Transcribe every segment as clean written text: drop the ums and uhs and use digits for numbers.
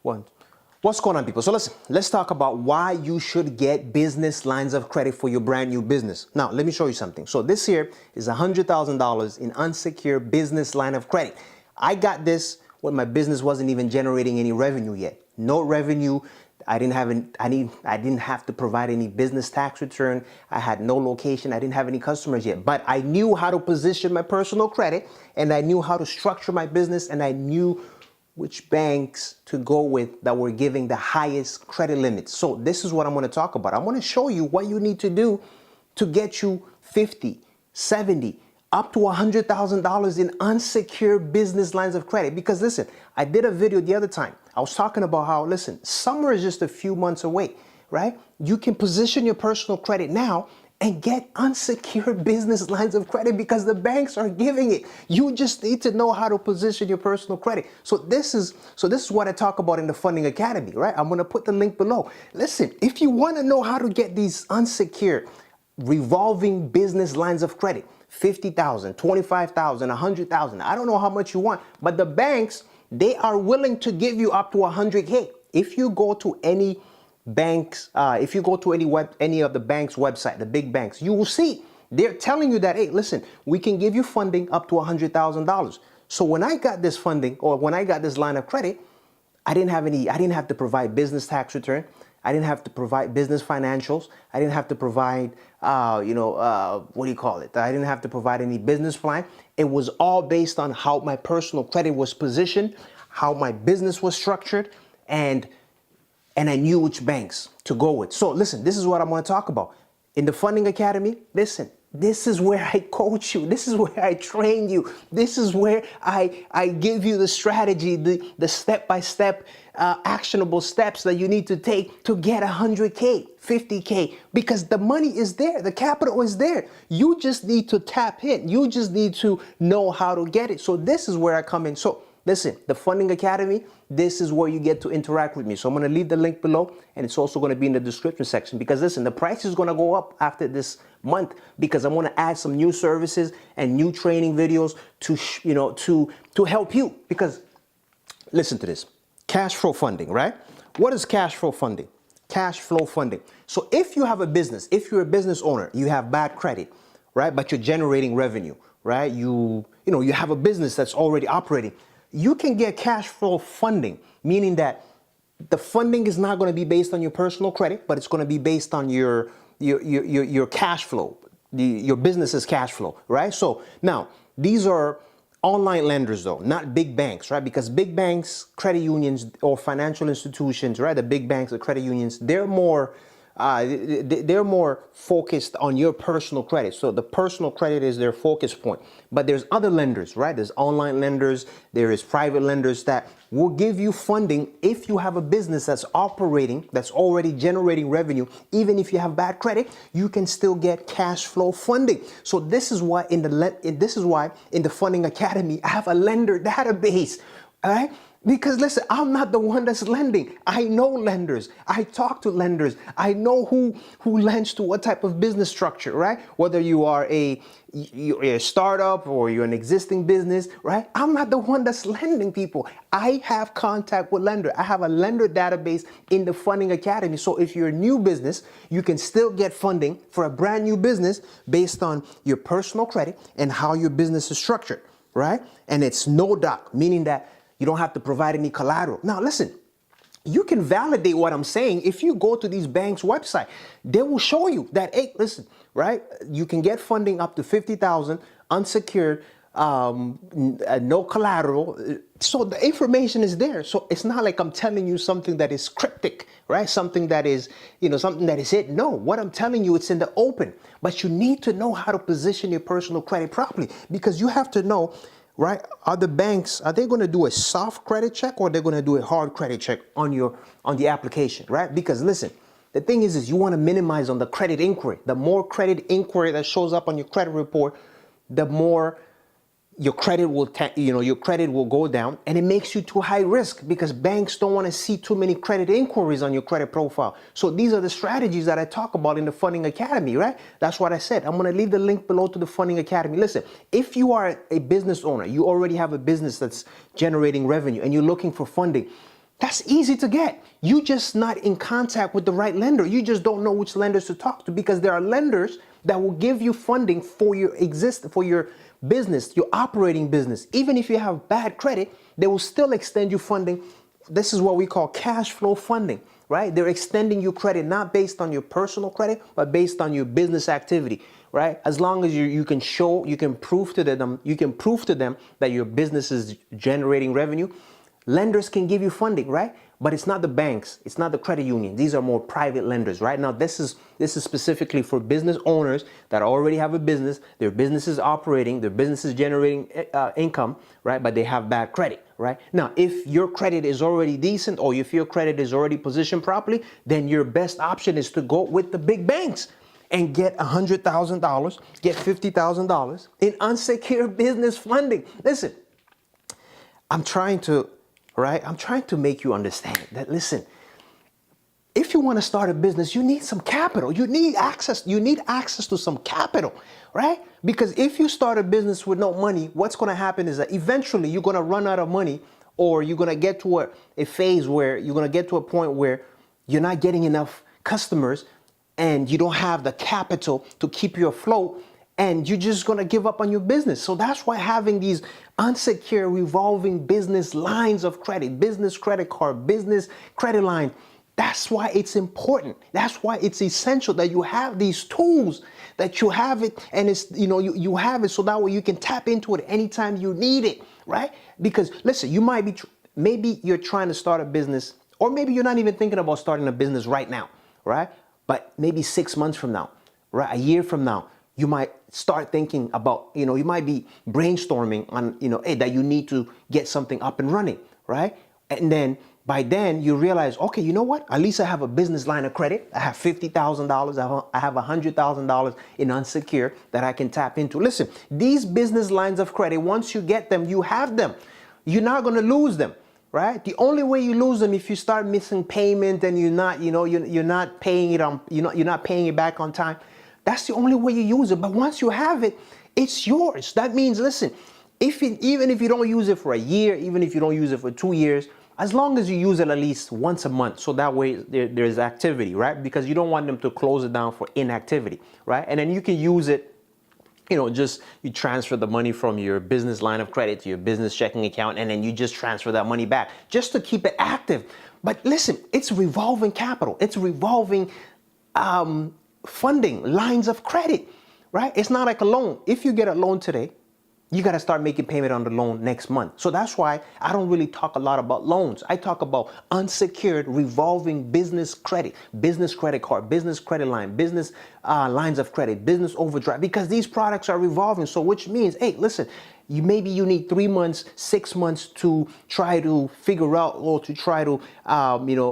One. What's going on, people? So listen, let's talk about why you should get business lines of credit for your brand new business. Now, let me show you something. So this here is $100,000 in unsecured business line of credit. I got this when my business wasn't even generating any revenue yet. No revenue. I didn't have to provide any business tax return. I had no location. I didn't have any customers yet, but I knew how to position my personal credit, and I knew how to structure my business, and I knew which banks to go with that were giving the highest credit limits. So this is what I'm going to talk about. I'm going to show you what you need to do to get you 50, 70, up to $100,000 in unsecured business lines of credit. Because listen, I did a video the other time. I was talking about how, listen, summer is just a few months away, right? You can position your personal credit now and get unsecured business lines of credit because the banks are giving it. You just need to know how to position your personal credit. So this is what I talk about in the Funding Academy, right? I'm going to put the link below. Listen, if you want to know how to get these unsecured revolving business lines of credit, 50,000, 25,000, 100,000, I don't know how much you want, but the banks, they are willing to give you up to 100K. If you go to any banks, if you go to any of the banks' website, the big banks, you will see they're telling you that, hey, listen, we can give you funding up to $100,000. So when I got this funding, or when I got this line of credit, I didn't have to provide business tax return. I didn't have to provide business financials. I didn't have to provide, what do you call it? I didn't have to provide any business plan. It was all based on how my personal credit was positioned, how my business was structured, and I knew which banks to go with. So listen, this is what I'm going to talk about. In the Funding Academy, listen, this is where I coach you. This is where I train you. This is where I give you the strategy, the step-by-step actionable steps that you need to take to get 100K, 50K, because the money is there. The capital is there. You just need to tap in. You just need to know how to get it. So this is where I come in. So listen, the Funding Academy, this is where you get to interact with me. So I'm going to leave the link below, and it's also going to be in the description section, because listen, the price is going to go up after this month because I'm going to add some new services and new training videos to help you. Because listen to this, cash flow funding, right? What is cash flow funding? Cash flow funding. So if you have a business, if you're a business owner, you have bad credit, right? But you're generating revenue, right? You have a business that's already operating. You can get cash flow funding, meaning that the funding is not going to be based on your personal credit, but it's going to be based on your cash flow, your business's cash flow, right? So now these are online lenders though, not big banks, right? Because big banks, credit unions, or financial institutions, right? The big banks, the credit unions, they're more focused on your personal credit. So the personal credit is their focus point. But there's other lenders, right? There's online lenders, there is private lenders that will give you funding if you have a business that's operating, that's already generating revenue. Even if you have bad credit, you can still get cash flow funding. So this is why in the Funding Academy, I have a lender database, all right? Because listen, I'm not the one that's lending. I know lenders. I talk to lenders. I know who lends to what type of business structure, right? Whether you're a startup or you're an existing business, right? I'm not the one that's lending people. I have contact with lender. I have a lender database in the Funding Academy. So if you're a new business, you can still get funding for a brand new business based on your personal credit and how your business is structured, right? And it's no doc, meaning that you don't have to provide any collateral. Now, listen, you can validate what I'm saying. If you go to these banks' website, they will show you that, hey, listen, right? You can get funding up to 50,000 unsecured, no collateral. So the information is there. So it's not like I'm telling you something that is cryptic, right? Something that is, something that is it. No, what I'm telling you, it's in the open. But you need to know how to position your personal credit properly, because you have to know, right? Are the banks, are they going to do a soft credit check, or they're going to do a hard credit check on the application, right? Because listen, the thing is you want to minimize on the credit inquiry. The more credit inquiry that shows up on your credit report, the more your credit will go down, and it makes you too high risk because banks don't want to see too many credit inquiries on your credit profile. So these are the strategies that I talk about in the Funding Academy, right? That's what I said. I'm going to leave the link below to the Funding Academy. Listen, if you are a business owner, you already have a business that's generating revenue and you're looking for funding, That's easy to get. You just not in contact with the right lender. You just don't know which lenders to talk to, because there are lenders that will give you funding for your business, your operating business. Even if you have bad credit, they will still extend you funding. This is what we call cash flow funding, right? They're extending you credit not based on your personal credit, but based on your business activity, right? As long as you can prove to them that your business is generating revenue, lenders can give you funding, right? But it's not the banks, it's not the credit union. These are more private lenders, right? Now, this is specifically for business owners that already have a business, their business is operating, their business is generating income, right? But they have bad credit, right? Now, if your credit is already decent, or if your credit is already positioned properly, then your best option is to go with the big banks and get $100,000, get $50,000 in unsecured business funding. Listen, I'm trying to make you understand that, listen, if you want to start a business, you need some capital. You need access to some capital, right? Because if you start a business with no money, what's going to happen is that eventually you're going to run out of money, or you're going to get to a phase where you're going to get to a point where you're not getting enough customers and you don't have the capital to keep you afloat, and you're just going to give up on your business. So that's why having these unsecured revolving business lines of credit, business credit card, business credit line, that's why it's important. That's why it's essential that you have these tools, that you have it, and it's, you have it so that way you can tap into it anytime you need it, right? Because listen, you might be, maybe you're trying to start a business, or maybe you're not even thinking about starting a business right now, right? But maybe 6 months from now, right? A year from now, you might start thinking about, you might be brainstorming on, hey, that you need to get something up and running, right? And then by then you realize, okay, you know what? At least I have a business line of credit. I have $50,000. I have $100,000 in unsecured that I can tap into. Listen, these business lines of credit, once you get them, you have them. You're not going to lose them. Right? The only way you lose them if you start missing payment and you're not paying it on, you're not paying it back on time. That's the only way you use it. But once you have it, it's yours. That means, listen, even if you don't use it for a year, even if you don't use it for 2 years, as long as you use it at least once a month, so that way there's activity, right? Because you don't want them to close it down for inactivity, right? And then you can use it, just you transfer the money from your business line of credit to your business checking account, and then you just transfer that money back just to keep it active. But listen, it's revolving capital. It's revolving funding, lines of credit, right? It's not like a loan. If you get a loan today, you got to start making payment on the loan next month. So that's why I don't really talk a lot about loans. I talk about unsecured revolving business credit card, business credit line, business lines of credit, business overdraft, because these products are revolving. So which means, hey, listen, maybe you need 3 months, 6 months to try to figure out, or to try to,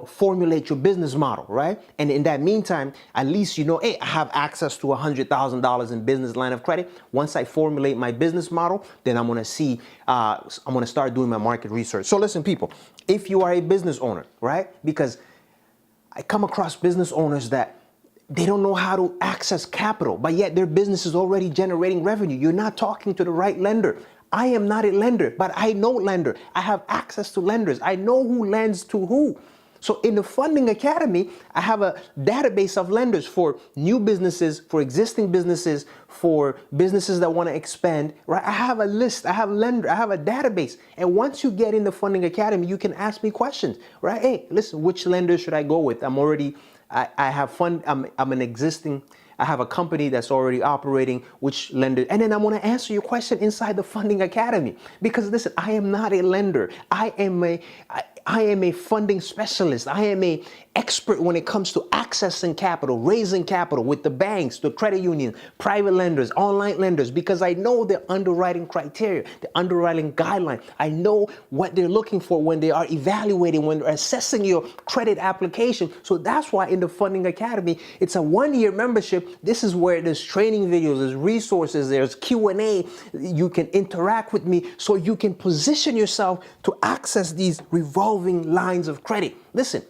formulate your business model, right? And in that meantime, at least hey, I have access to $100,000 in business line of credit. Once I formulate my business model, then I'm gonna start doing my market research. So listen, people, if you are a business owner, right? Because I come across business owners that they don't know how to access capital, but yet their business is already generating revenue. You're not talking to the right lender. I am not a lender, but I know lender. I have access to lenders. I know who lends to who. So in the Funding Academy, I have a database of lenders for new businesses, for existing businesses, for businesses that want to expand, right? I have a list, I have a database. And once you get in the Funding Academy, you can ask me questions, right? Hey, listen, which lender should I go with? I have a company that's already operating, which lender, and then I'm going to answer your question inside the Funding Academy. Because listen, I am not a lender. I am a funding specialist. I am a expert when it comes to accessing capital, raising capital with the banks, the credit union, private lenders, online lenders, because I know their underwriting criteria, the underwriting guideline. I know what they're looking for when they are evaluating, when they're assessing your credit application. So that's why in the Funding Academy, it's a 1-year membership. This is where there's training videos, there's resources, there's Q&A. You can interact with me so you can position yourself to access these revolving lines of credit. Listen,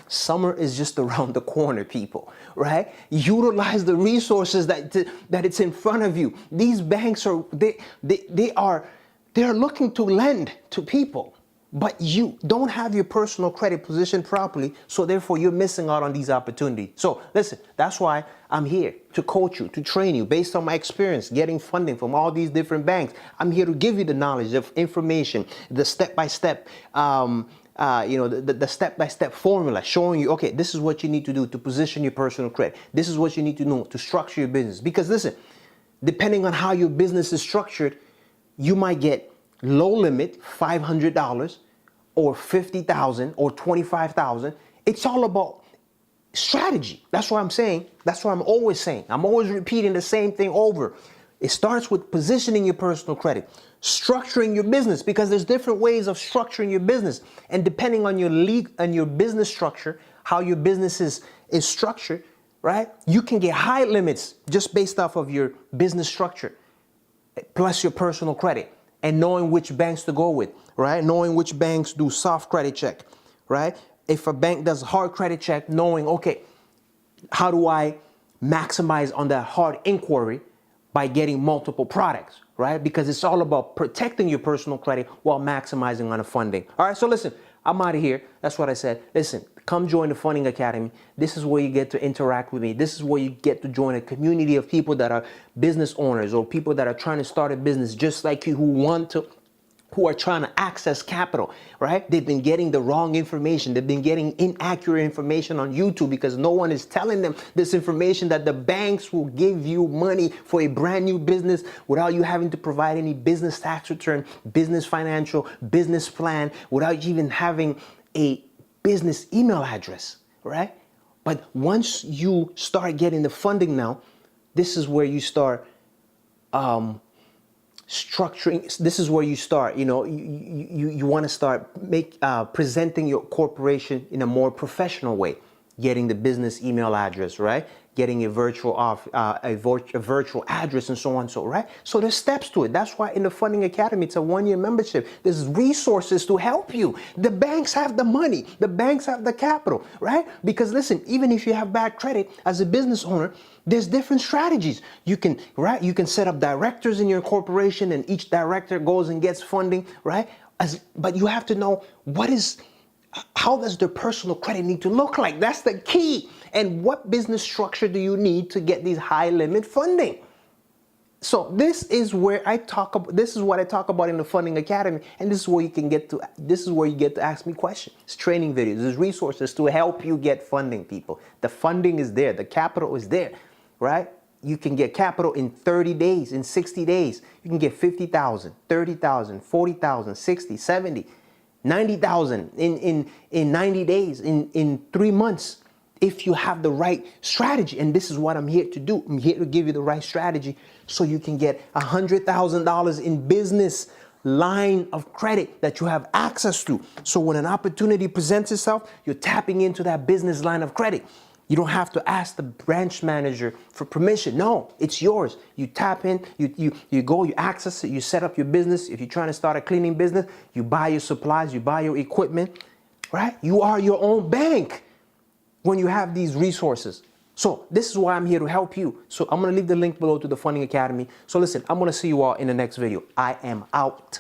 summer is just around the corner, people, right? Utilize the resources that it's in front of you. These banks they're looking to lend to people, but you don't have your personal credit positioned properly, so therefore you're missing out on these opportunities. So listen, that's why I'm here to coach you, to train you based on my experience getting funding from all these different banks. I'm here to give you the knowledge of information, the step-by-step, the step-by-step formula showing you, okay, this is what you need to do to position your personal credit. This is what you need to know to structure your business. Because listen, depending on how your business is structured, you might get low limit, $500 or $50,000 or $25,000. It's all about strategy. That's what I'm saying. That's what I'm always saying. I'm always repeating the same thing over. It starts with positioning your personal credit, structuring your business, because there's different ways of structuring your business. And depending on your business structure, how your business is structured, right? You can get high limits just based off of your business structure, plus your personal credit, and knowing which banks to go with, right? Knowing which banks do soft credit check, right? If a bank does hard credit check, knowing, okay, how do I maximize on that hard inquiry by getting multiple products, right? Because it's all about protecting your personal credit while maximizing on the funding. All right, so listen, I'm out of here. That's what I said. Listen, come join the Funding Academy. This is where you get to interact with me. This is where you get to join a community of people that are business owners or people that are trying to start a business just like you, who are trying to access capital, right? They've been getting the wrong information. They've been getting inaccurate information on YouTube because no one is telling them this information, that the banks will give you money for a brand new business without you having to provide any business tax return, business financial, business plan, without you even having a business email address, right? But once you start getting the funding now, this is where you start structuring. This is where you start, you want to start presenting your corporation in a more professional way, getting the business email address, right? Getting a virtual address and so on, right? So there's steps to it. That's why in the Funding Academy, it's a one-year membership. There's resources to help you. The banks have the money. The banks have the capital, right? Because listen, even if you have bad credit as a business owner, there's different strategies. You can set up directors in your corporation, and each director goes and gets funding, right? But you have to know how does their personal credit need to look like? That's the key. And what business structure do you need to get these high limit funding? So this is what I talk about in the Funding Academy, and this is where you get to ask me questions. It's training videos, there's resources to help you get funding, people. The funding is there, the capital is there, right? You can get capital in 30 days, in 60 days. You can get 50,000, 30,000, 40,000, 60, 70, 90,000 in 90 days, in 3 months, if you have the right strategy. And this is what I'm here to do. I'm here to give you the right strategy so you can get $100,000 in business line of credit that you have access to. So when an opportunity presents itself, you're tapping into that business line of credit. You don't have to ask the branch manager for permission. No, it's yours. You tap in, you go, you access it, you set up your business. If you're trying to start a cleaning business, you buy your supplies, you buy your equipment, right? You are your own bank when you have these resources. So this is why I'm here to help you. So I'm going to leave the link below to the Funding Academy. So listen, I'm going to see you all in the next video. I am out.